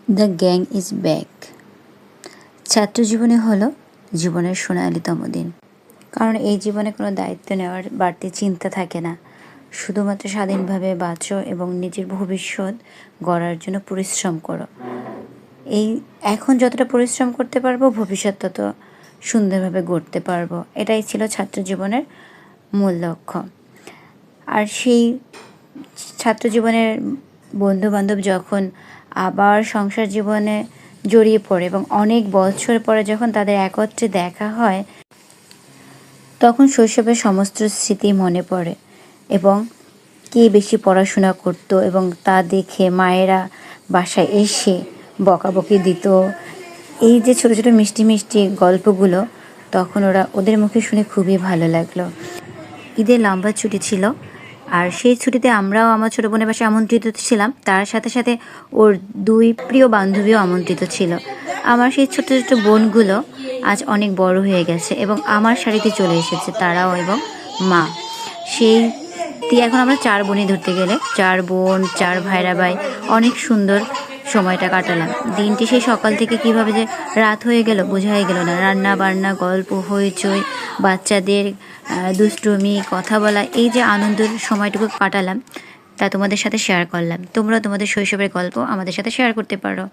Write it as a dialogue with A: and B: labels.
A: The gang is back. ছাত্র জীবনে হলো জীবনের সোনালিতম দিন, কারণ এই জীবনে কোনো দায়িত্ব নেওয়ার বাড়তি চিন্তা থাকে না। শুধুমাত্র স্বাধীনভাবে বাঁচো এবং নিজের ভবিষ্যৎ গড়ার জন্য পরিশ্রম করো। এখন যতটা পরিশ্রম করতে পারবো, ভবিষ্যৎ তত সুন্দরভাবে গড়তে পারবো। এটাই ছিল ছাত্র জীবনের মূল লক্ষ্য। আর সেই ছাত্র জীবনের বন্ধুবান্ধব যখন আবার সংসার জীবনে জড়িয়ে পড়ে এবং অনেক বছর পরে যখন তাদের একত্রে দেখা হয়, তখন শৈশবের সমস্ত স্মৃতি মনে পড়ে এবং কে বেশি পড়াশোনা করতো এবং তা দেখে মায়েরা বাসায় এসে বকাবকি দিত। এই যে ছোটো ছোটো মিষ্টি মিষ্টি গল্পগুলো তখন ওদের মুখে শুনে খুবই ভালো লাগলো। ঈদের লম্বা ছুটি ছিল, আর সেই ছুটিতে আমরাও আমার ছোটো বোনের বাসায় আমন্ত্রিত ছিলাম। তার সাথে সাথে ওর দুই প্রিয় বান্ধবীও আমন্ত্রিত ছিল। আমার সেই ছোটো ছোটো বোনগুলো আজ অনেক বড় হয়ে গেছে এবং আমার সারিতে চলে এসেছে তারাও এবং মা। এখন আমরা 4 বোনই ধরতে গেলে 4 বোন 4 ভাইরা ভাই অনেক সুন্দর সময়টা কাটালাম। দিনটি সেই সকাল থেকে কিভাবে যে রাত হয়ে গেল বোঝাই গেল না। রান্না বান্না, গল্প, হইচই, বাচ্চাদের দুষ্টুমি, কথা বলা, এই যে আনন্দের সময়টুকু কাটালাম তা তোমাদের সাথে শেয়ার করলাম। তোমরা তোমাদের শৈশবের গল্প আমাদের সাথে শেয়ার করতে পারো।